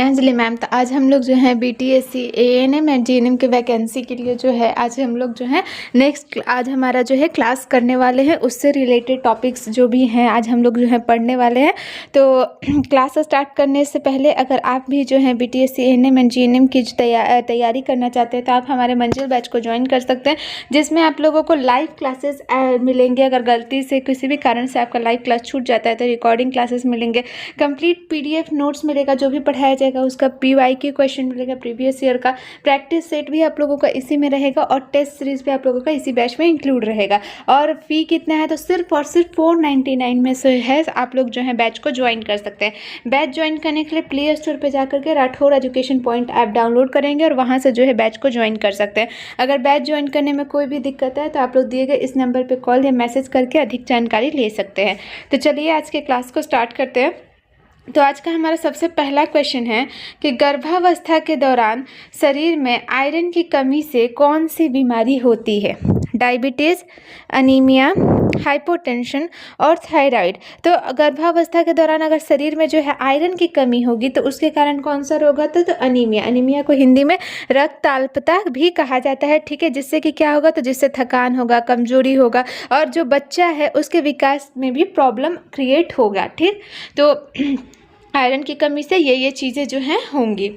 Anjali ma'am. तो आज हम लोग जो है बीटीएससी एएनएम एंड जीएनएम के वैकेंसी के लिए जो है आज हम लोग जो है आज हमारा जो है क्लास करने वाले हैं। उससे रिलेटेड टॉपिक्स जो भी हैं आज हम लोग जो है पढ़ने वाले हैं। तो क्लास स्टार्ट करने से पहले अगर आप भी जो है बीटीएससी एएनएम एंड जीएनएम की तैयारी करना चाहते हैं तो आप हमारे मंजिल बैच को ज्वाइन कर सकते हैं, जिसमें आप लोगों को लाइव क्लासेस मिलेंगे। अगर गलती से किसी भी कारण से आपका लाइव क्लास छूट जाता है तो रिकॉर्डिंग क्लासेस मिलेंगे, कंप्लीट पीडीएफ नोट्स मिलेगा जो भी पढ़ाया जाएगा, उसका पीवाईक्यू क्वेश्चन मिलेगा प्रीवियस ईयर का, प्रैक्टिस सेट भी आप लोगों का इसी में रहेगा और टेस्ट सीरीज भी आप लोगों का इसी बैच में इंक्लूड रहेगा। और फी कितना है तो सिर्फ और सिर्फ 499 में से है। आप लोग जो है बैच को ज्वाइन कर सकते हैं। बैच ज्वाइन करने के लिए प्ले स्टोर पर जाकर के Rathore education point app download करेंगे और वहाँ से जो है बैच को ज्वाइन कर सकते हैं। अगर बैच ज्वाइन करने में कोई भी दिक्कत है तो आप लोग दिए गए इस नंबर पर कॉल या मैसेज करके अधिक जानकारी ले सकते हैं। तो चलिए आज के क्लास को स्टार्ट करते हैं। तो आज का हमारा सबसे पहला क्वेश्चन है कि गर्भावस्था के दौरान शरीर में आयरन की कमी से कौन सी बीमारी होती है? डायबिटीज़, अनीमिया, हाइपोटेंशन और थायराइड। तो गर्भावस्था के दौरान अगर शरीर में जो है आयरन की कमी होगी तो उसके कारण कौन सा रोग होता है? तो अनीमिया। अनीमिया को हिंदी में रक्त अल्पता भी कहा जाता है, ठीक है। जिससे कि क्या होगा तो जिससे थकान होगा, कमजोरी होगा और जो बच्चा है उसके विकास में भी प्रॉब्लम क्रिएट होगा, ठीक। तो आयरन की कमी से ये चीज़ें जो हैं होंगी।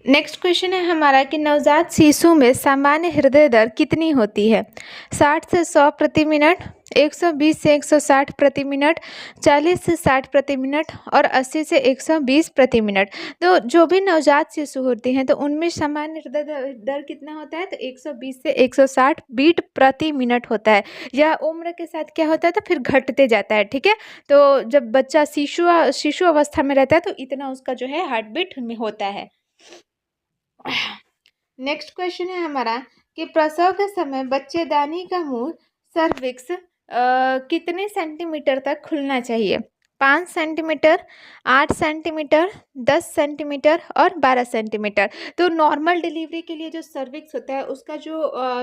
नेक्स्ट क्वेश्चन है हमारा कि नवजात शिशु में सामान्य हृदय दर कितनी होती है? 60 से 100 प्रति मिनट, 120 से 160 प्रति मिनट, 40 से 60 प्रति मिनट और 80 से 120 प्रति मिनट। तो जो भी नवजात शिशु होते हैं तो उनमें सामान्य हृदय दर कितना होता है? तो 120 से 160 बीट प्रति मिनट होता है। यह उम्र के साथ क्या होता है तो फिर घटते जाता है, ठीक है। तो जब बच्चा शिशु अवस्था में रहता है तो इतना उसका जो है हार्ट बीट में होता है। नेक्स्ट क्वेश्चन है हमारा कि प्रसव के समय बच्चेदानी का मुंह सर्विक्स कितने सेंटीमीटर तक खुलना चाहिए? 5 सेंटीमीटर, 8 सेंटीमीटर, 10 सेंटीमीटर और 12 सेंटीमीटर। तो नॉर्मल डिलीवरी के लिए जो सर्विक्स होता है उसका जो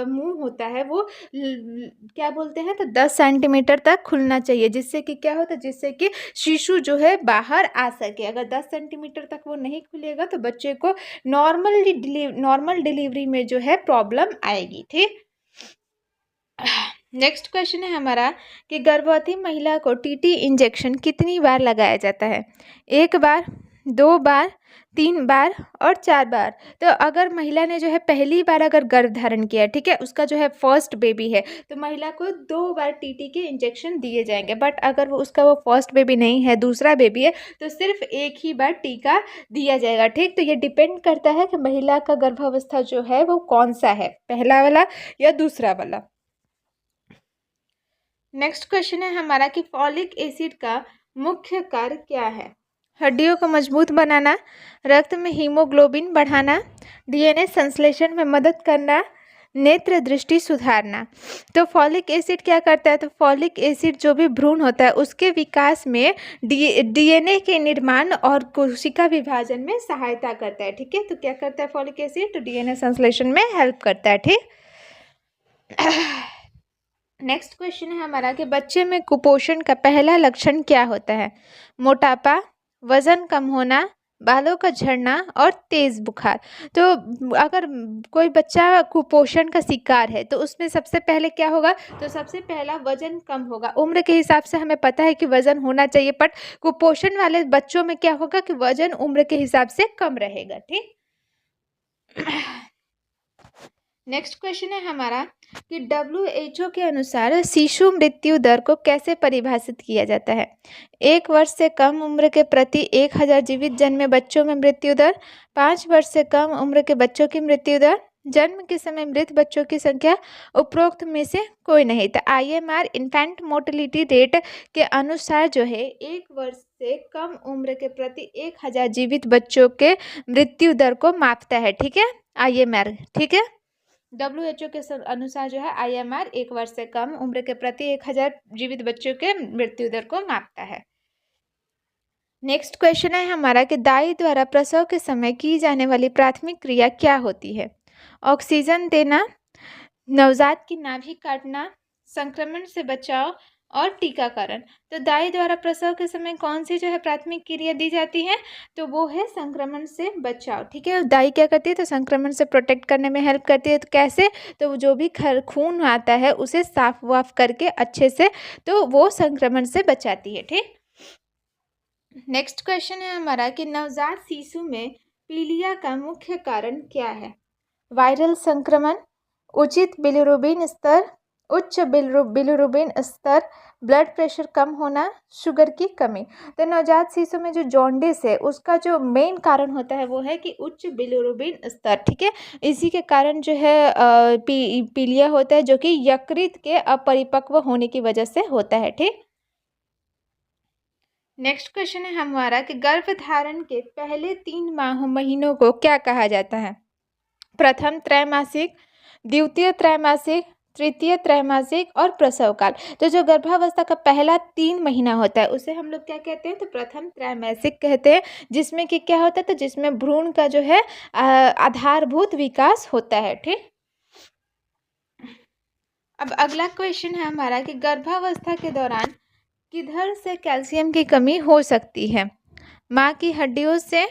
मुंह होता है वो क्या बोलते हैं तो 10 सेंटीमीटर तक खुलना चाहिए, जिससे कि क्या होता है जिससे कि शिशु जो है बाहर आ सके। अगर 10 सेंटीमीटर तक वो नहीं खुलेगा तो बच्चे को नॉर्मल डिलीवरी में जो है प्रॉब्लम आएगी, ठीक। नेक्स्ट क्वेश्चन है हमारा कि गर्भवती महिला को टीटी इंजेक्शन कितनी बार लगाया जाता है? 1 बार, 2 बार, 3 बार और 4 बार। तो अगर महिला ने जो है पहली बार अगर गर्भ धारण किया, ठीक है, उसका जो है फर्स्ट बेबी है तो महिला को 2 बार टीटी के इंजेक्शन दिए जाएंगे। बट अगर वो फर्स्ट बेबी नहीं है, दूसरा बेबी है, तो सिर्फ एक ही बार टीका दिया जाएगा, ठीक। तो ये डिपेंड करता है कि महिला का गर्भावस्था जो है वो कौन सा है, पहला वाला या दूसरा वाला। नेक्स्ट क्वेश्चन है हमारा कि फॉलिक एसिड का मुख्य कार्य क्या है? हड्डियों को मजबूत बनाना, रक्त में हीमोग्लोबिन बढ़ाना, डीएनए संश्लेषण में मदद करना, नेत्र दृष्टि सुधारना। तो फॉलिक एसिड क्या करता है? तो फॉलिक एसिड जो भी भ्रूण होता है उसके विकास में डीएनए के निर्माण और कोशिका विभाजन में सहायता करता है, ठीक है। तो क्या करता है फॉलिक एसिड? तो डीएनए संश्लेषण में हेल्प करता है, ठीक। नेक्स्ट क्वेश्चन है हमारा कि बच्चे में कुपोषण का पहला लक्षण क्या होता है? मोटापा, वजन कम होना, बालों का झड़ना और तेज बुखार। तो अगर कोई बच्चा कुपोषण का शिकार है तो उसमें सबसे पहले क्या होगा? तो सबसे पहला वजन कम होगा। उम्र के हिसाब से हमें पता है कि वजन होना चाहिए, बट कुपोषण वाले बच्चों में क्या होगा कि वजन उम्र के हिसाब से कम रहेगा, ठीक। नेक्स्ट क्वेश्चन है हमारा कि WHO के अनुसार शिशु मृत्यु दर को कैसे परिभाषित किया जाता है? 1 वर्ष से कम उम्र के प्रति 1000 जीवित जन्मे बच्चों में मृत्यु दर, 5 वर्ष से कम उम्र के बच्चों की मृत्यु दर, जन्म के समय मृत बच्चों की संख्या, उपरोक्त में से कोई नहीं। तो IMR इन्फेंट मोर्टेलिटी रेट के अनुसार जो है 1 वर्ष से कम उम्र के प्रति 1000 जीवित बच्चों के मृत्यु दर को मापता है, ठीक है, IMR, ठीक है। WHO के अनुसार जो है IMR 1 वर्ष से कम उम्र के प्रति 1000 जीवित बच्चों के मृत्यु दर को मापता है। नेक्स्ट क्वेश्चन है हमारा कि दाई द्वारा प्रसव के समय की जाने वाली प्राथमिक क्रिया क्या होती है? ऑक्सीजन देना, नवजात की नाभि काटना, संक्रमण से बचाव, और टीकाकरण। तो दाई द्वारा प्रसव के समय कौन सी जो है प्राथमिक क्रिया दी जाती है, तो वो है संक्रमण से बचाव। ठीक है, दाई क्या करती है, तो संक्रमण से प्रोटेक्ट करने में हेल्प करती है। तो कैसे, तो वो जो भी खून आता है उसे साफ वाफ करके अच्छे से, तो वो संक्रमण से बचाती है। ठीक, नेक्स्ट क्वेश्चन है हमारा कि नवजात शिशु में पीलिया का मुख्य कारण क्या है। वायरल संक्रमण, उचित बिलिरुबिन स्तर, उच्च बिलिरुबिन स्तर, ब्लड प्रेशर कम होना, शुगर की कमी। तो नवजात शिशु में जो जॉन्डिस है उसका जो मेन कारण होता है वो है कि उच्च बिलिरुबिन स्तर। ठीक है, इसी के कारण जो है पीलिया होता है, जो कि यकृत के अपरिपक्व होने की वजह से होता है। ठीक, नेक्स्ट क्वेश्चन है हमारा कि गर्भधारण के पहले 3 महीनों को क्या कहा जाता है। प्रथम त्रैमासिक, द्वितीय त्रैमासिक, तृतीय त्रैमासिक और प्रसव काल। तो जो गर्भावस्था का पहला 3 महीना होता है उसे हम लोग क्या कहते हैं, तो प्रथम त्रैमासिक कहते हैं, जिसमें कि क्या होता है, तो जिसमें भ्रूण का जो है आधारभूत विकास होता है। ठीक, अब अगला क्वेश्चन है हमारा कि गर्भावस्था के दौरान किधर से कैल्शियम की कमी हो सकती है। माँ की हड्डियों से,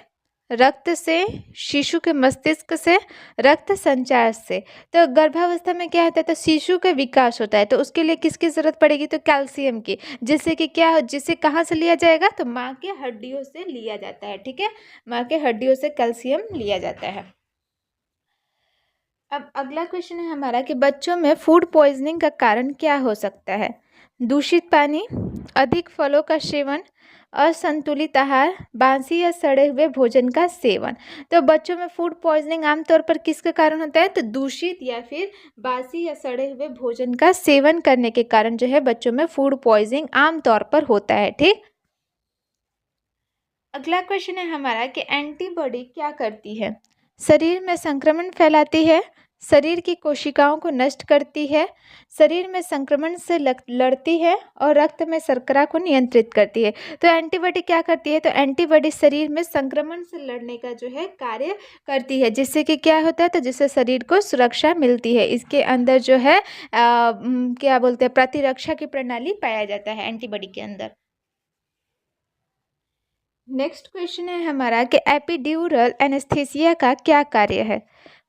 रक्त से, शिशु के मस्तिष्क से, रक्त संचार से। तो गर्भावस्था में क्या होता है, तो शिशु का विकास होता है, तो उसके लिए किसकी जरूरत पड़ेगी, तो कैल्शियम की, जिससे कि क्या, जिसे कहाँ से लिया जाएगा, तो माँ के हड्डियों से लिया जाता है। ठीक है, माँ के हड्डियों से कैल्शियम लिया जाता है। अब अगला क्वेश्चन है हमारा कि बच्चों में फूड पॉइजनिंग का कारण क्या हो सकता है। दूषित पानी, अधिक फलों का सेवन, असंतुलित आहार, बासी या सड़े हुए भोजन का सेवन। तो बच्चों में फूड पॉइजनिंग आमतौर पर किसके कारण होता है, तो दूषित या फिर बासी या सड़े हुए भोजन का सेवन करने के कारण जो है बच्चों में फूड पॉइजनिंग आमतौर पर होता है। ठीक, अगला क्वेश्चन है हमारा कि एंटीबॉडी क्या करती है। शरीर में संक्रमण फैलाती है, शरीर की कोशिकाओं को नष्ट करती है, शरीर में संक्रमण से लड़ती है और रक्त में शर्करा को नियंत्रित करती है। तो एंटीबॉडी क्या करती है, तो एंटीबॉडी शरीर में संक्रमण से लड़ने का जो है कार्य करती है, जिससे कि क्या होता है, तो जिससे शरीर को सुरक्षा मिलती है। इसके अंदर जो है क्या बोलते हैं, प्रतिरक्षा की प्रणाली पाया जाता है एंटीबॉडी के अंदर। नेक्स्ट क्वेश्चन है हमारा कि एपिड्यूरल एनेस्थीसिया का क्या कार्य है।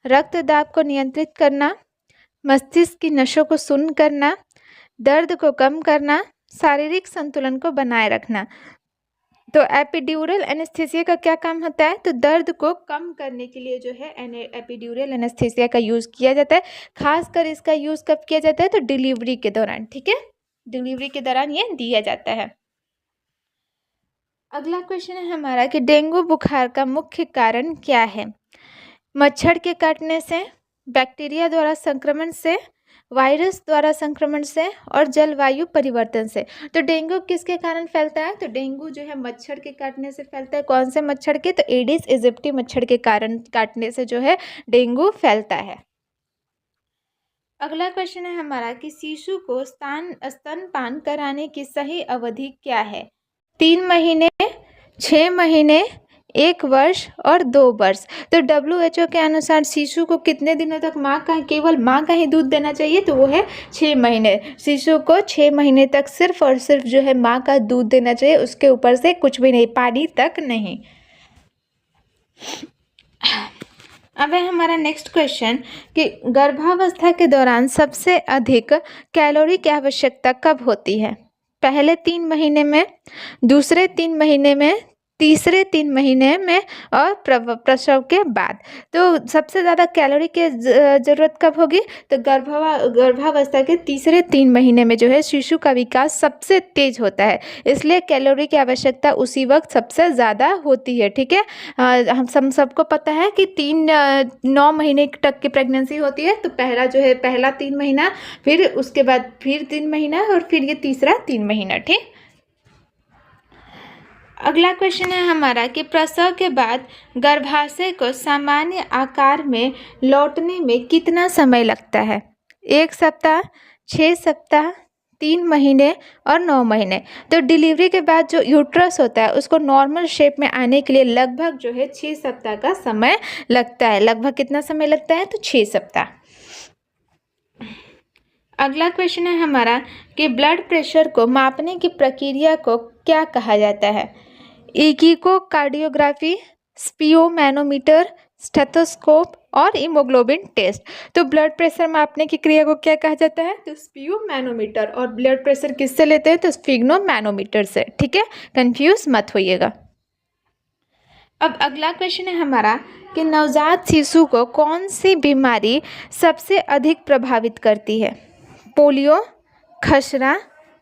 रक्त दाब को नियंत्रित करना, मस्तिष्क की नसों को शून्य करना, दर्द को कम करना, शारीरिक संतुलन को बनाए रखना। तो एपिड्यूरल एनेस्थीसिया का क्या काम होता है, तो दर्द को कम करने के लिए जो है एपिड्यूरल एनेस्थीसिया का यूज़ किया जाता है। खासकर इसका यूज़ कब किया जाता है, तो डिलीवरी के दौरान। ठीक है, डिलीवरी के दौरान ये दिया जाता है। अगला क्वेश्चन है हमारा कि डेंगू बुखार का मुख्य कारण क्या है। मच्छर के काटने से, बैक्टीरिया द्वारा संक्रमण से, वायरस द्वारा संक्रमण से और जलवायु परिवर्तन से। तो डेंगू किसके कारण फैलता है, तो डेंगू जो है मच्छर के काटने से फैलता है। कौन से मच्छर के, तो एडिस इजिप्टी मच्छर के कारण काटने से जो है डेंगू फैलता है। अगला क्वेश्चन है हमारा कि शिशु को स्तनपान कराने की सही अवधि क्या है। 3 महीने, 6 महीने, 1 वर्ष और 2 वर्ष। तो WHO के अनुसार शिशु को कितने दिनों तक केवल माँ का ही दूध देना चाहिए, तो वो है 6 महीने। शिशु को 6 महीने तक सिर्फ और सिर्फ जो है माँ का दूध देना चाहिए, उसके ऊपर से कुछ भी नहीं, पानी तक नहीं। अब है हमारा नेक्स्ट क्वेश्चन कि गर्भावस्था के दौरान सबसे अधिक कैलोरी की आवश्यकता कब होती है। पहले 3 महीने में, दूसरे 3 महीने में, तीसरे 3 महीने में और प्रसव के बाद। तो सबसे ज़्यादा कैलोरी की ज़रूरत कब होगी, तो गर्भावस्था के तीसरे 3 महीने में जो है शिशु का विकास सबसे तेज होता है, इसलिए कैलोरी की आवश्यकता उसी वक्त सबसे ज़्यादा होती है। ठीक है, हम सबको पता है कि 9 महीने तक की प्रेगनेंसी होती है। तो पहला 3 महीना, फिर उसके बाद फिर 3 महीना और फिर ये तीसरा 3 महीना। ठीक, अगला क्वेश्चन है हमारा कि प्रसव के बाद गर्भाशय को सामान्य आकार में लौटने में कितना समय लगता है। 1 सप्ताह, 6 सप्ताह, 3 महीने और 9 महीने। तो डिलीवरी के बाद जो यूट्रस होता है उसको नॉर्मल शेप में आने के लिए लगभग जो है 6 सप्ताह का समय लगता है। लगभग कितना समय लगता है, तो 6 सप्ताह। अगला क्वेश्चन है हमारा कि ब्लड प्रेशर को मापने की प्रक्रिया को क्या कहा जाता है? इकोकार्डियोग्राफी, स्पियोमैनोमीटर, स्टेथोस्कोप और हीमोग्लोबिन टेस्ट। तो ब्लड प्रेशर मापने की क्रिया को क्या कहा जाता है? तो स्पियोमैनोमीटर। और ब्लड प्रेशर किससे लेते हैं? तो स्फिग्नोमैनोमीटर से। ठीक है, कंफ्यूज मत होइएगा। अब अगला क्वेश्चन है हमारा कि नवजात शिशु को कौन सी बीमारी सबसे अधिक प्रभावित करती है? पोलियो, खसरा,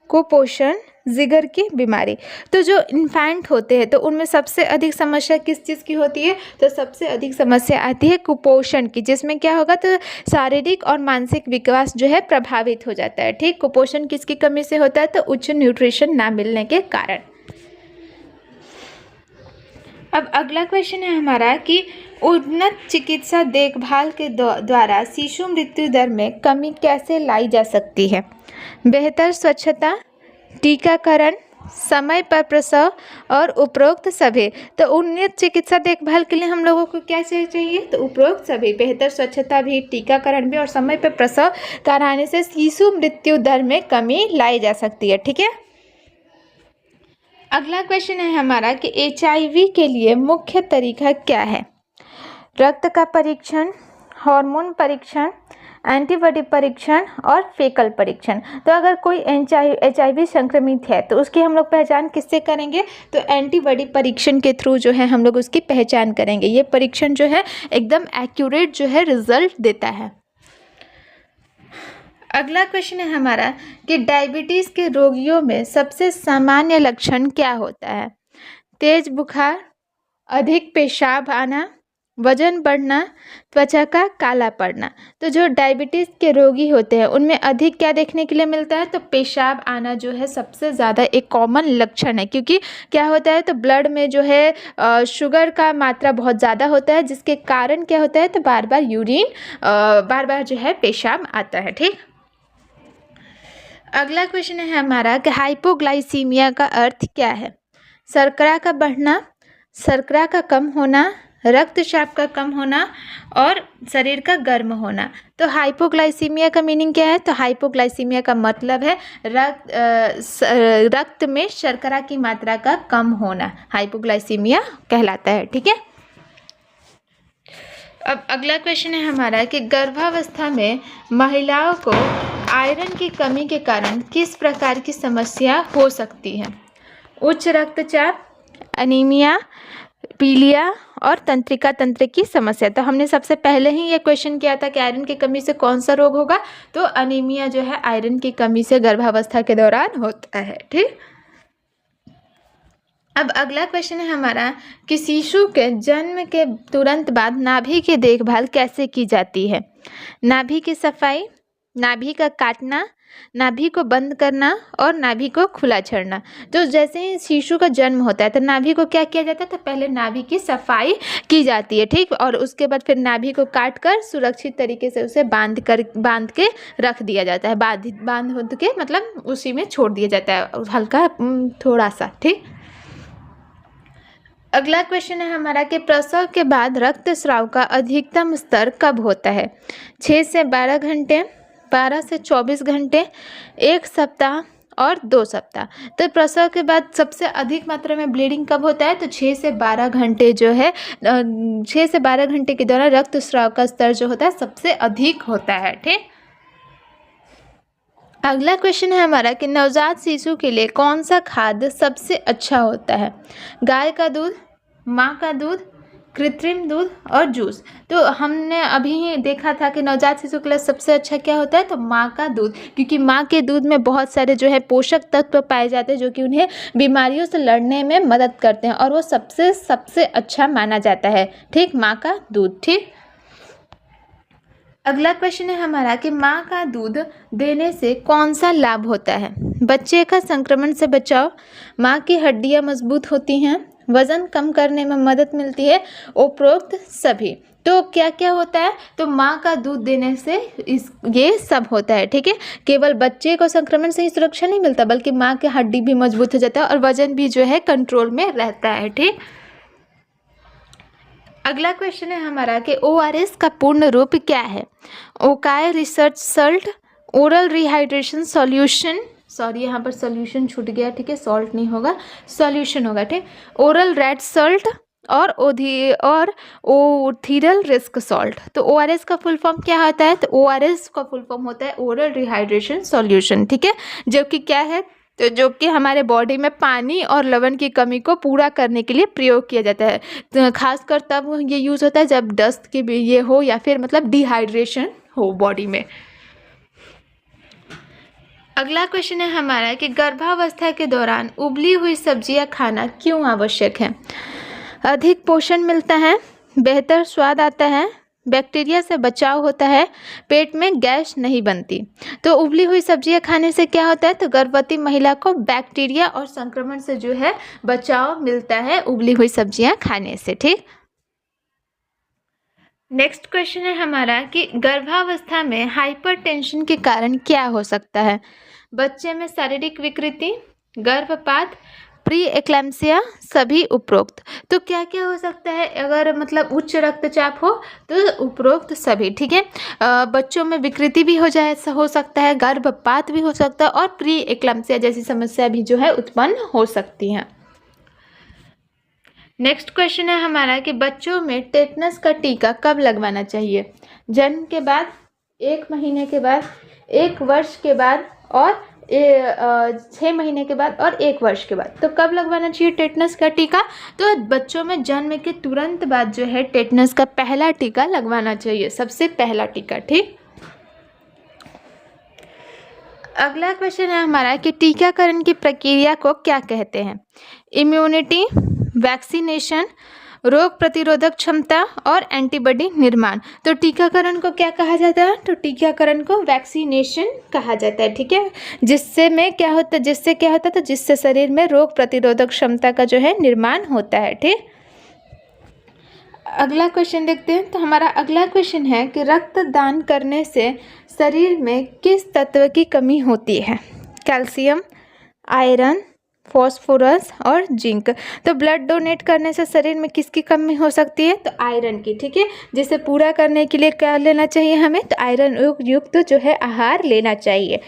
कुपोषण, जिगर की बीमारी। तो जो इन्फेंट होते हैं तो उनमें सबसे अधिक समस्या किस चीज़ की होती है? तो सबसे अधिक समस्या आती है कुपोषण की, जिसमें क्या होगा? तो शारीरिक और मानसिक विकास जो है प्रभावित हो जाता है। ठीक, कुपोषण किसकी कमी से होता है? तो उच्च न्यूट्रिशन ना मिलने के कारण। अब अगला क्वेश्चन है हमारा कि उन्नत चिकित्सा देखभाल के द्वारा शिशु मृत्यु दर में कमी कैसे लाई जा सकती है? बेहतर स्वच्छता, टीकाकरण, समय पर प्रसव और उपरोक्त सभी। तो उन्नत चिकित्सा देखभाल के लिए हम लोगों को क्या चाहिए? तो उपरोक्त सभी, बेहतर स्वच्छता भी, टीकाकरण भी और समय पर प्रसव कराने से शिशु मृत्यु दर में कमी लाई जा सकती है। ठीक है। अगला क्वेश्चन है हमारा कि HIV के लिए मुख्य तरीका क्या है? रक्त का परीक्षण, हार्मोन परीक्षण, एंटीबॉडी परीक्षण और फेकल परीक्षण। तो अगर कोई HIV संक्रमित है तो उसकी हम लोग पहचान किससे करेंगे? तो एंटीबॉडी परीक्षण के थ्रू जो है हम लोग उसकी पहचान करेंगे। ये परीक्षण जो है एकदम एक्यूरेट जो है रिजल्ट देता है। अगला क्वेश्चन है हमारा कि डायबिटीज़ के रोगियों में सबसे सामान्य लक्षण क्या होता है? तेज बुखार, अधिक पेशाब आना, वजन बढ़ना, त्वचा का काला पड़ना। तो जो डायबिटीज़ के रोगी होते हैं उनमें अधिक क्या देखने के लिए मिलता है? तो पेशाब आना जो है सबसे ज़्यादा एक कॉमन लक्षण है, क्योंकि क्या होता है? तो ब्लड में जो है शुगर का मात्रा बहुत ज़्यादा होता है, जिसके कारण क्या होता है? तो बार बार जो है पेशाब आता है। ठीक। अगला क्वेश्चन है हमारा कि हाइपोग्लाइसीमिया का अर्थ क्या है? शर्करा का बढ़ना, शर्करा का कम होना, रक्तचाप का कम होना और शरीर का गर्म होना। तो हाइपोग्लाइसीमिया का मीनिंग क्या है? तो हाइपोग्लाइसीमिया का मतलब है रक्त में शर्करा की मात्रा का कम होना, हाइपोग्लाइसीमिया कहलाता है। ठीक है। अब अगला क्वेश्चन है हमारा कि गर्भावस्था में महिलाओं को आयरन की कमी के कारण किस प्रकार की समस्या हो सकती है? उच्च रक्तचाप, एनीमिया, पीलिया और तंत्रिका तंत्र की समस्या। तो हमने सबसे पहले ही ये क्वेश्चन किया था कि आयरन की कमी से कौन सा रोग होगा? तो एनीमिया जो है आयरन की कमी से गर्भावस्था के दौरान होता है। ठीक। अब अगला क्वेश्चन है हमारा कि शिशु के जन्म के तुरंत बाद नाभि की देखभाल कैसे की जाती है? नाभि की सफाई, नाभि का काटना, नाभि को बंद करना और नाभि को खुला छोड़ना। तो जैसे ही शिशु का जन्म होता है तो नाभि को क्या किया जाता है? तो पहले नाभि की सफाई की जाती है। ठीक। और उसके बाद फिर नाभि को काट कर सुरक्षित तरीके से उसे बांध के रख दिया जाता है। बांध के मतलब उसी में छोड़ दिया जाता है हल्का थोड़ा सा। ठीक। अगला क्वेश्चन है हमारा कि प्रसव के बाद रक्तस्राव का अधिकतम स्तर कब होता है? 6 से 12 घंटे, 12 से 24 घंटे, 1 सप्ताह और 2 सप्ताह। तो प्रसव के बाद सबसे अधिक मात्रा में ब्लीडिंग कब होता है? तो 6 से 12 घंटे जो है 6 से 12 घंटे के दौरान रक्तस्राव का स्तर जो होता है सबसे अधिक होता है। ठीक। अगला क्वेश्चन है हमारा कि नवजात शिशु के लिए कौन सा खाद्य सबसे अच्छा होता है? गाय का दूध, माँ का दूध, कृत्रिम दूध और जूस। तो हमने अभी देखा था कि नवजात शिशु के लिए सबसे अच्छा क्या होता है? तो माँ का दूध, क्योंकि माँ के दूध में बहुत सारे जो है पोषक तत्व पाए जाते हैं जो कि उन्हें बीमारियों से लड़ने में मदद करते हैं और वो सबसे अच्छा माना जाता है। ठीक, माँ का दूध। ठीक। अगला क्वेश्चन है हमारा कि माँ का दूध देने से कौन सा लाभ होता है? बच्चे का संक्रमण से बचाव, माँ की हड्डियाँ मजबूत होती हैं, वजन कम करने में मदद मिलती है, उपरोक्त सभी। तो क्या क्या होता है? तो माँ का दूध देने से ये सब होता है। ठीक है। केवल बच्चे को संक्रमण से ही सुरक्षा नहीं मिलता बल्कि माँ की हड्डी भी मजबूत हो जाता है और वजन भी जो है कंट्रोल में रहता है। ठीक। अगला क्वेश्चन है हमारा कि ORS का पूर्ण रूप क्या है? Okay research salt, oral rehydration solution, sorry यहाँ पर सॉल्यूशन छूट गया, ठीक है, सॉल्ट नहीं होगा, सॉल्यूशन होगा, ठीक। ओरल रेड सॉल्ट और ओथिरल रिस्क सॉल्ट। तो ORS का फुल फॉर्म क्या होता है? तो ORS का फुल फॉर्म होता है ओरल रिहाइड्रेशन सॉल्यूशन, ठीक है, जो कि क्या है, तो जो कि हमारे बॉडी में पानी और लवण की कमी को पूरा करने के लिए प्रयोग किया जाता है। तो खासकर तब ये यूज़ होता है जब डस्ट की भी ये हो या फिर मतलब डिहाइड्रेशन हो बॉडी में। अगला क्वेश्चन है हमारा कि गर्भावस्था के दौरान उबली हुई सब्जियां खाना क्यों आवश्यक है? अधिक पोषण मिलता है, बेहतर स्वाद आता है, बैक्टीरिया से बचाव होता है, पेट में गैस नहीं बनती। तो उबली हुई सब्जियां खाने से क्या होता है? तो गर्भवती महिला को बैक्टीरिया और संक्रमण से जो है बचाव मिलता है उबली हुई सब्जियां खाने से, ठीक। नेक्स्ट क्वेश्चन है हमारा कि गर्भावस्था में हाइपरटेंशन के कारण क्या हो सकता है? बच्चे में शारीरिक विकृति, गर्भपात, प्री एक्लैम्सिया, सभी उपरोक्त। तो क्या क्या हो सकता है अगर मतलब उच्च रक्तचाप हो? तो उपरोक्त सभी, ठीक है। बच्चों में विकृति भी हो सकता है, गर्भपात भी हो सकता है और प्री एक्लैम्सिया जैसी समस्या भी जो है उत्पन्न हो सकती है। नेक्स्ट क्वेश्चन है हमारा कि बच्चों में टेटनस का टीका कब लगवाना चाहिए? जन्म के बाद, 1 महीने के बाद, 1 वर्ष के बाद और 6 महीने के बाद और 1 वर्ष के बाद। तो कब लगवाना चाहिए टेटनस का टीका? तो बच्चों में जन्म के तुरंत बाद जो है टेटनस का पहला टीका लगवाना चाहिए, सबसे पहला टीका, ठीक। अगला क्वेश्चन है हमारा कि टीकाकरण की प्रक्रिया को क्या कहते हैं? इम्यूनिटी, वैक्सीनेशन, रोग प्रतिरोधक क्षमता और एंटीबॉडी निर्माण। तो टीकाकरण को क्या कहा जाता है? तो टीकाकरण को वैक्सीनेशन कहा जाता है, ठीक है। जिससे क्या होता है? तो जिससे शरीर में रोग प्रतिरोधक क्षमता का जो है निर्माण होता है, ठीक। अगला क्वेश्चन देखते हैं। तो हमारा अगला क्वेश्चन है कि रक्तदान करने से शरीर में किस तत्व की कमी होती है? कैल्शियम, आयरन, फॉस्फोरस और जिंक। तो ब्लड डोनेट करने से शरीर में किसकी कमी हो सकती है? तो आयरन की, ठीक है। जिसे पूरा करने के लिए क्या लेना चाहिए हमें? तो आयरन युक्त जो है आहार लेना चाहिए।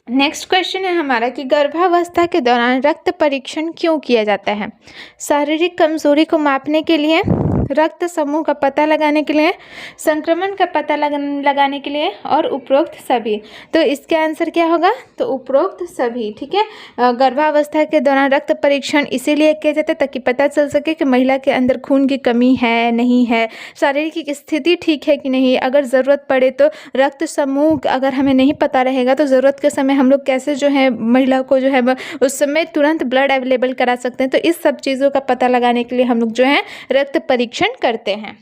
नेक्स्ट क्वेश्चन है हमारा कि गर्भावस्था के दौरान रक्त परीक्षण क्यों किया जाता है? शारीरिक कमजोरी को मापने के लिए, रक्त समूह का पता लगाने के लिए, संक्रमण का पता लगाने के लिए और उपरोक्त सभी। तो इसका आंसर क्या होगा? तो उपरोक्त सभी, ठीक है। गर्भावस्था के दौरान रक्त परीक्षण इसीलिए किया जाता है ताकि पता चल सके कि महिला के अंदर खून की कमी है नहीं है, शारीरिक स्थिति ठीक है कि नहीं। अगर ज़रूरत पड़े तो रक्त समूह अगर हमें नहीं पता रहेगा तो ज़रूरत के समय हम लोग कैसे जो है महिला को जो है उस समय तुरंत ब्लड अवेलेबल करा सकते हैं। तो इस सब चीज़ों का पता लगाने के लिए हम लोग जो है रक्त परीक्षण करते हैं।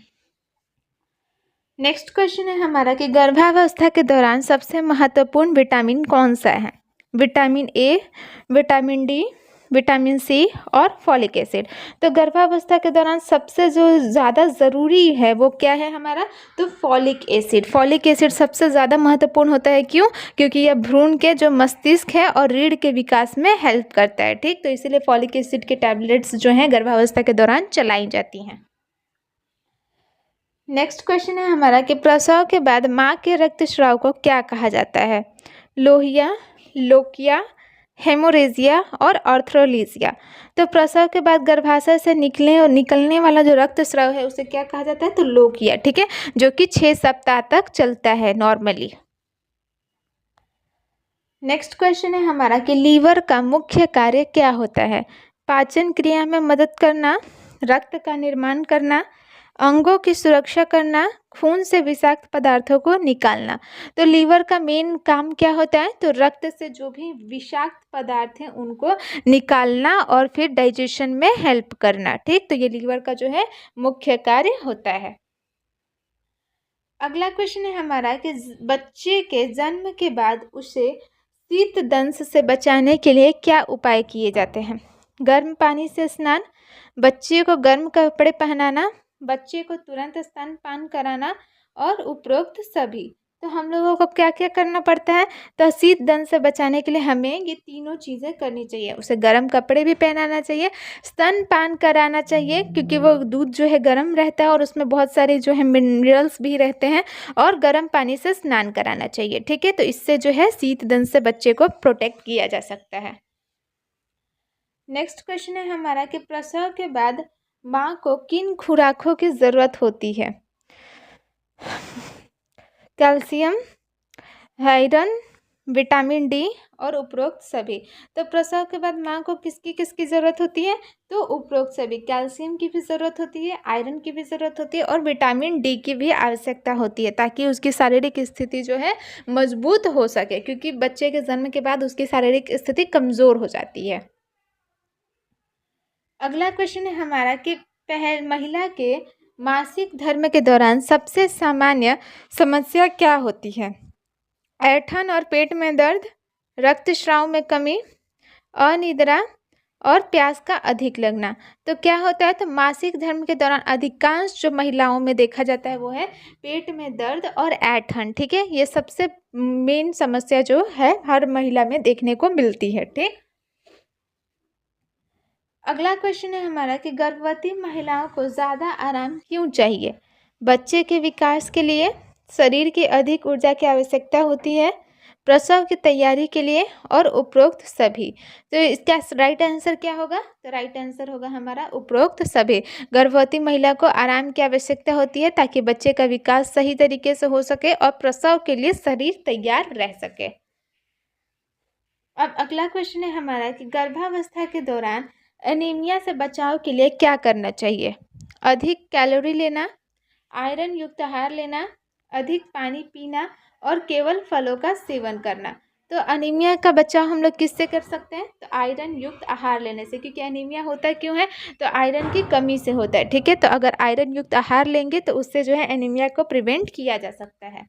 नेक्स्ट क्वेश्चन है हमारा कि गर्भावस्था के दौरान सबसे महत्वपूर्ण विटामिन कौन सा है? Vitamin A, vitamin D, vitamin C और फॉलिक एसिड। तो गर्भावस्था के दौरान सबसे जो ज़्यादा ज़रूरी है वो क्या है हमारा? तो फॉलिक एसिड। फॉलिक एसिड सबसे ज़्यादा महत्वपूर्ण होता है, क्यों? क्योंकि यह भ्रूण के जो मस्तिष्क है और रीढ़ के विकास में हेल्प करता है, ठीक। तो इसीलिए फॉलिक एसिड के टैबलेट्स जो हैं गर्भावस्था के दौरान चलाई जाती हैं। नेक्स्ट क्वेश्चन है हमारा कि प्रसव के बाद माँ के रक्तस्राव को क्या कहा जाता है? लोहिया, लोकिया, हेमोरेजिया और आर्थ्रोलीसिया। तो प्रसव के बाद गर्भाशय से निकलने वाला जो रक्तस्राव है उसे क्या कहा जाता है? तो लोकिया, ठीक है, जो कि 6 सप्ताह तक चलता है नॉर्मली। नेक्स्ट क्वेश्चन है हमारा कि लीवर का मुख्य कार्य क्या होता है? पाचन क्रिया में मदद करना, रक्त का निर्माण करना, अंगों की सुरक्षा करना, खून से विषाक्त पदार्थों को निकालना। तो लीवर का मेन काम क्या होता है? तो रक्त से जो भी विषाक्त पदार्थ हैं उनको निकालना और फिर डाइजेशन में हेल्प करना, ठीक। तो ये लीवर का जो है मुख्य कार्य होता है। अगला क्वेश्चन है हमारा कि बच्चे के जन्म के बाद उसे शीत दंश से बचाने के लिए क्या उपाय किए जाते हैं? गर्म पानी से स्नान, बच्चे को गर्म कपड़े पहनाना, बच्चे को तुरंत स्तनपान कराना और उपरोक्त सभी। तो हम लोगों को क्या क्या करना पड़ता है, तो शीत दंश से बचाने के लिए हमें ये तीनों चीज़ें करनी चाहिए। उसे गर्म कपड़े भी पहनाना चाहिए, स्तनपान कराना चाहिए क्योंकि वो दूध जो है गर्म रहता है और उसमें बहुत सारे जो है मिनरल्स भी रहते हैं, और गर्म पानी से स्नान कराना चाहिए। ठीक है, तो इससे जो है शीत दंश से बच्चे को प्रोटेक्ट किया जा सकता है। नेक्स्ट क्वेश्चन है हमारा कि प्रसव के बाद माँ को किन खुराकों की ज़रूरत होती है। कैल्शियम, आयरन, विटामिन डी और उपरोक्त सभी। तो प्रसव के बाद माँ को किसकी किसकी ज़रूरत होती है, तो उपरोक्त सभी। कैल्शियम की भी ज़रूरत होती है, आयरन की भी ज़रूरत होती है और विटामिन डी की भी आवश्यकता होती है, ताकि उसकी शारीरिक स्थिति जो है मजबूत हो सके, क्योंकि बच्चे के जन्म के बाद उसकी शारीरिक स्थिति कमज़ोर हो जाती है। अगला क्वेश्चन है हमारा कि महिला के मासिक धर्म के दौरान सबसे सामान्य समस्या क्या होती है। ऐंठन और पेट में दर्द, रक्तस्राव में कमी, अनिद्रा और प्यास का अधिक लगना। तो क्या होता है, तो मासिक धर्म के दौरान अधिकांश जो महिलाओं में देखा जाता है वो है पेट में दर्द और ऐंठन। ठीक है, ये सबसे मेन समस्या जो है हर महिला में देखने को मिलती है। ठीक, अगला क्वेश्चन है हमारा कि गर्भवती महिलाओं को ज़्यादा आराम क्यों चाहिए। बच्चे के विकास के लिए, शरीर की अधिक ऊर्जा की आवश्यकता होती है, प्रसव की तैयारी के लिए और उपरोक्त सभी। तो इसका राइट आंसर क्या होगा, तो राइट आंसर होगा हमारा उपरोक्त सभी। गर्भवती महिला को आराम की आवश्यकता होती है ताकि बच्चे का विकास सही तरीके से हो सके और प्रसव के लिए शरीर तैयार रह सके। अब अगला क्वेश्चन है हमारा कि गर्भावस्था के दौरान एनीमिया से बचाव के लिए क्या करना चाहिए। अधिक कैलोरी लेना, आयरन युक्त आहार लेना, अधिक पानी पीना और केवल फलों का सेवन करना। तो एनीमिया का बचाव हम लोग किससे कर सकते हैं, तो आयरन युक्त आहार लेने से, क्योंकि एनीमिया होता क्यों है, तो आयरन की कमी से होता है। ठीक है, तो अगर आयरन युक्त आहार लेंगे तो उससे जो है एनीमिया को प्रिवेंट किया जा सकता है।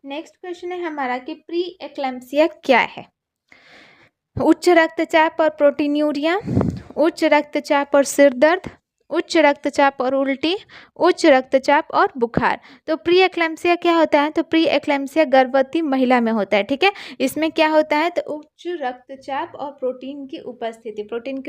नेक्स्ट क्वेश्चन है हमारा कि प्री एक्लैम्सिया क्या है। उच्च रक्तचाप और प्रोटीनूरिया, उच्च रक्तचाप और सिर दर्द, उच्च रक्तचाप और उल्टी, उच्च रक्तचाप और बुखार। तो प्री एक्लैम्सिया क्या होता है, तो प्री एक्लैम्सिया गर्भवती महिला में होता है। ठीक है, इसमें क्या होता है, तो उच्च रक्तचाप और प्रोटीन की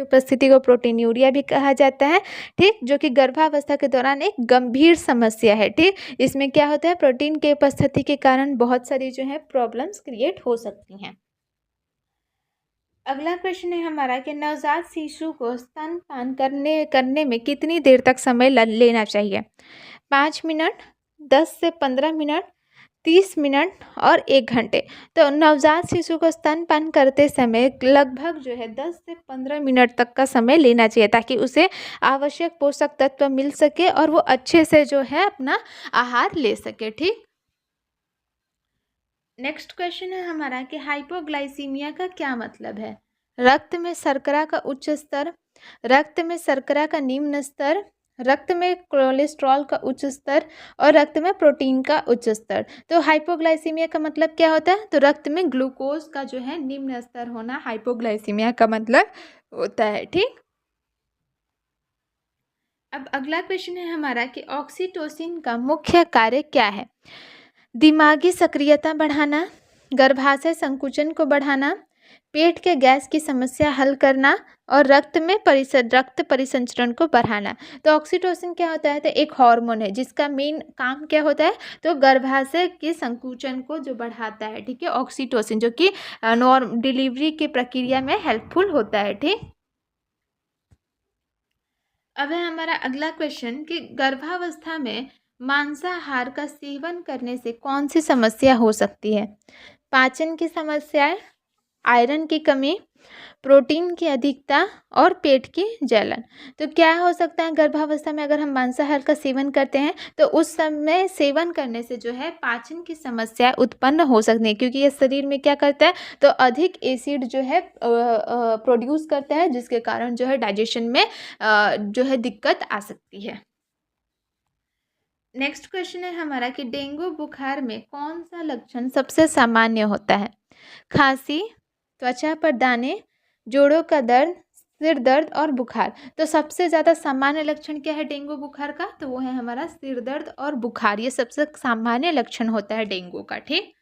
उपस्थिति को प्रोटीनूरिया भी कहा जाता है। ठीक, जो कि गर्भावस्था के दौरान एक गंभीर समस्या है। ठीक, इसमें क्या होता है, प्रोटीन की उपस्थिति के कारण बहुत सारी जो है प्रॉब्लम्स क्रिएट हो सकती हैं। अगला क्वेश्चन है हमारा कि नवजात शिशु को स्तनपान करने में कितनी देर तक समय लेना चाहिए। 5 मिनट, 10 से 15 मिनट, 30 मिनट और 1 घंटे। तो नवजात शिशु को स्तनपान करते समय लगभग जो है 10 से 15 मिनट तक का समय लेना चाहिए, ताकि उसे आवश्यक पोषक तत्व मिल सके और वो अच्छे से जो है अपना आहार ले सके। ठीक, नेक्स्ट क्वेश्चन है हमारा कि हाइपोग्लाइसीमिया का क्या मतलब है। रक्त में शर्करा का उच्च स्तर, रक्त में शर्करा का निम्न स्तर, रक्त में कोलेस्ट्रॉल का उच्च स्तर और रक्त में प्रोटीन का उच्च स्तर। तो हाइपोग्लाइसीमिया का मतलब क्या होता है, तो रक्त में ग्लूकोज का जो है निम्न स्तर होना हाइपोग्लाइसीमिया का मतलब होता है। ठीक, अब अगला क्वेश्चन है हमारा कि ऑक्सीटोसिन का मुख्य कार्य क्या है। दिमागी सक्रियता बढ़ाना, गर्भाशय संकुचन को बढ़ाना, पेट के गैस की समस्या हल करना और रक्त परिसंचरण को बढ़ाना। तो ऑक्सीटोसिन क्या होता है, तो एक हार्मोन है जिसका मेन काम क्या होता है, तो गर्भाशय के संकुचन को जो बढ़ाता है। ठीक है, ऑक्सीटोसिन जो कि डिलीवरी की प्रक्रिया में हेल्पफुल होता है। ठीक, अब है हमारा अगला क्वेश्चन कि गर्भावस्था में मांसाहार का सेवन करने से कौन सी समस्या हो सकती है। पाचन की समस्याएं, आयरन की कमी, प्रोटीन की अधिकता और पेट की जलन। तो क्या हो सकता है, गर्भावस्था में अगर हम मांसाहार का सेवन करते हैं तो उस समय सेवन करने से जो है पाचन की समस्या उत्पन्न हो सकती है, क्योंकि ये शरीर में क्या करता है, तो अधिक एसिड जो है प्रोड्यूस करता है, जिसके कारण जो है डाइजेशन में जो है दिक्कत आ सकती है। नेक्स्ट क्वेश्चन है हमारा कि डेंगू बुखार में कौन सा लक्षण सबसे सामान्य होता है। खांसी, त्वचा पर दाने, जोड़ों का दर्द, सिर दर्द और बुखार। तो सबसे ज़्यादा सामान्य लक्षण क्या है डेंगू बुखार का? तो वो है हमारा सिर दर्द और बुखार। ये सबसे सामान्य लक्षण होता है डेंगू का। ठीक,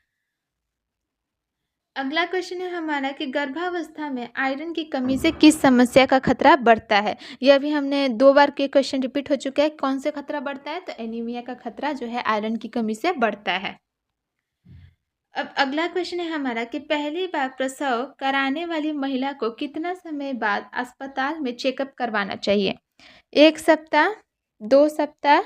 अगला क्वेश्चन है हमारा कि गर्भावस्था में आयरन की कमी से किस समस्या का खतरा बढ़ता है? यह भी हमने 2 बार के क्वेश्चन रिपीट हो चुका है। कौन से खतरा बढ़ता है? तो एनीमिया का खतरा जो है आयरन की कमी से बढ़ता है। अब अगला क्वेश्चन है हमारा कि पहली बार प्रसव कराने वाली महिला को कितना समय बाद अस्पताल में चेकअप करवाना चाहिए? 1 सप्ताह, 2 सप्ताह,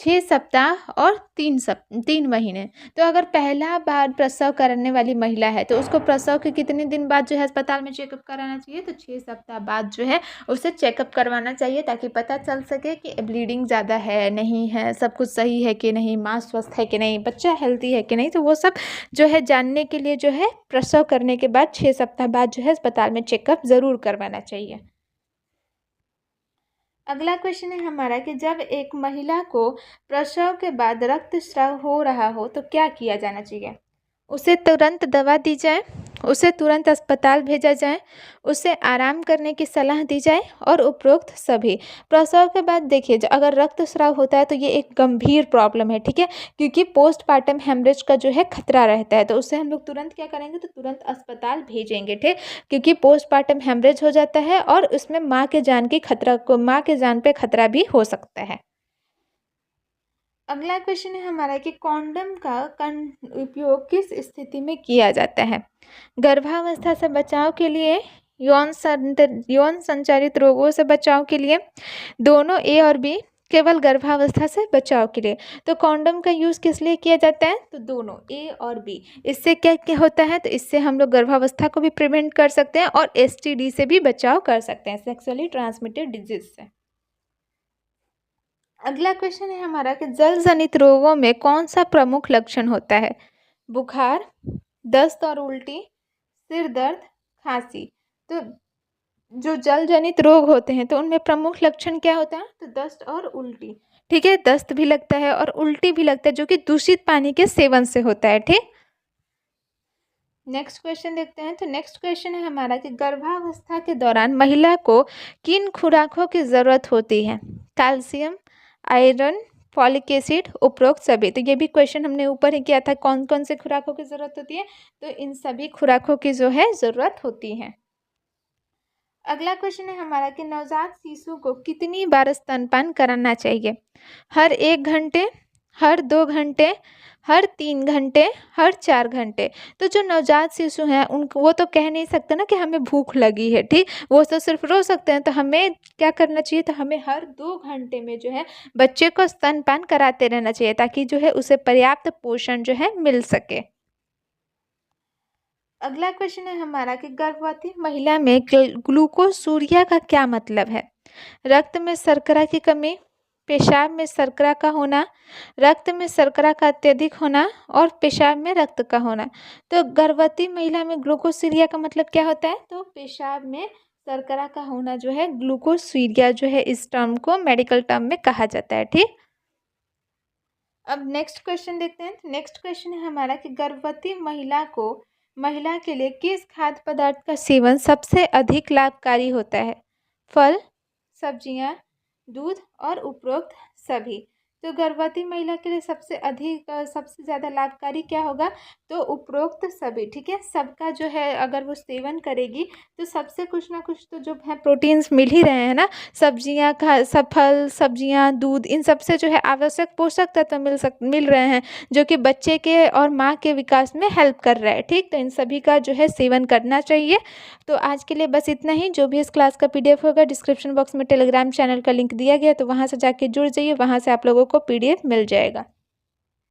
6 सप्ताह और 3 महीने। तो अगर पहला बार प्रसव करने वाली महिला है तो उसको प्रसव के कितने दिन बाद जो है अस्पताल में चेकअप कराना चाहिए? तो 6 सप्ताह बाद जो है उसे चेकअप करवाना चाहिए, ताकि पता चल सके कि ब्लीडिंग ज़्यादा है नहीं है, सब कुछ सही है कि नहीं, माँ स्वस्थ है कि नहीं, बच्चा हेल्दी है कि नहीं। तो वो सब जो है जानने के लिए जो है प्रसव करने के बाद 6 सप्ताह बाद जो है अस्पताल में चेकअप ज़रूर करवाना चाहिए। अगला क्वेश्चन है हमारा कि जब एक महिला को प्रसव के बाद रक्तस्राव हो रहा हो तो क्या किया जाना चाहिए? उसे तुरंत दवा दी जाए, उसे तुरंत अस्पताल भेजा जाए, उसे आराम करने की सलाह दी जाए और उपरोक्त सभी। प्रसव के बाद देखिए अगर रक्तस्राव होता है तो ये एक गंभीर प्रॉब्लम है, ठीक है, क्योंकि पोस्टपार्टम हेमरेज का जो है खतरा रहता है। तो उससे हम लोग तुरंत क्या करेंगे? तो तुरंत अस्पताल भेजेंगे, ठीक, क्योंकि पोस्टपार्टम हेमरेज हो जाता है और उसमें माँ के जान पे खतरा भी हो सकता है। अगला क्वेश्चन है हमारा कि कॉन्डम का उपयोग किस स्थिति में किया जाता है? गर्भावस्था से बचाव के लिए, यौन संचारित रोगों से बचाव के लिए, दोनों ए और बी, केवल गर्भावस्था से बचाव के लिए। तो कॉन्डम का यूज़ किस लिए किया जाता है? तो दोनों ए और बी। इससे क्या क्या होता है? तो इससे हम लोग गर्भावस्था को भी प्रिवेंट कर सकते हैं और STD से भी बचाव कर सकते हैं, सेक्सुअली ट्रांसमिटेड डिजीज से। अगला क्वेश्चन है हमारा कि जल जनित रोगों में कौन सा प्रमुख लक्षण होता है? बुखार, दस्त और उल्टी, सिर दर्द, खांसी। तो जो जल जनित रोग होते हैं तो उनमें प्रमुख लक्षण क्या होता है? तो दस्त और उल्टी, ठीक है, दस्त भी लगता है और उल्टी भी लगता है, जो कि दूषित पानी के सेवन से होता है। ठीक, नेक्स्ट क्वेश्चन देखते हैं। तो नेक्स्ट क्वेश्चन है हमारा कि गर्भावस्था के दौरान महिला को किन खुराकों की ज़रूरत होती है? कैल्शियम, आयरन, फॉलिक एसिड, उपरोक्त सभी। तो ये भी क्वेश्चन हमने ऊपर ही किया था, कौन कौन से खुराकों की ज़रूरत होती है? तो इन सभी खुराकों की जो है ज़रूरत होती है। अगला क्वेश्चन है हमारा कि नवजात शिशु को कितनी बार स्तनपान कराना चाहिए? हर 1 घंटे, हर 2 घंटे, हर 3 घंटे, हर 4 घंटे। तो जो नवजात शिशु हैं उनको वो तो कह नहीं सकते ना कि हमें भूख लगी है, ठीक, वो तो सिर्फ रो सकते हैं। तो हमें क्या करना चाहिए? तो हमें हर 2 घंटे में जो है बच्चे को स्तनपान कराते रहना चाहिए, ताकि जो है उसे पर्याप्त पोषण जो है मिल सके। अगला क्वेश्चन है हमारा कि गर्भवती महिला में ग्लूकोसूरिया का क्या मतलब है? रक्त में शर्करा की कमी, पेशाब में शर्करा का होना, रक्त में शर्करा का अत्यधिक होना और पेशाब में रक्त का होना। तो गर्भवती महिला में ग्लूकोसूरिया का मतलब क्या होता है? तो पेशाब में शर्करा का होना जो है ग्लूकोसूरिया जो है, इस टर्म को मेडिकल टर्म में कहा जाता है। ठीक, अब नेक्स्ट क्वेश्चन देखते हैं। नेक्स्ट क्वेश्चन है हमारा कि गर्भवती महिला के लिए किस खाद्य पदार्थ का सेवन सबसे अधिक लाभकारी होता है? फल, सब्जियां, दूध और उपरोक्त सभी। तो गर्भवती महिला के लिए सबसे ज़्यादा लाभकारी क्या होगा? तो उपरोक्त सभी, ठीक है, सबका जो है अगर वो सेवन करेगी तो सबसे कुछ ना कुछ तो जो है प्रोटीन्स मिल ही रहे हैं ना। सब फल, सब्जियां, दूध, इन सब से जो है आवश्यक पोषक तत्व मिल रहे हैं, जो कि बच्चे के और माँ के विकास में हेल्प कर रहा है। ठीक, तो इन सभी का जो है सेवन करना चाहिए। तो आज के लिए बस इतना ही। जो भी इस क्लास का PDF होगा डिस्क्रिप्शन बॉक्स में टेलीग्राम चैनल का लिंक दिया गया, तो वहाँ से जाके जुड़ जाइए, वहाँ से आप लोगों को PDF मिल जाएगा।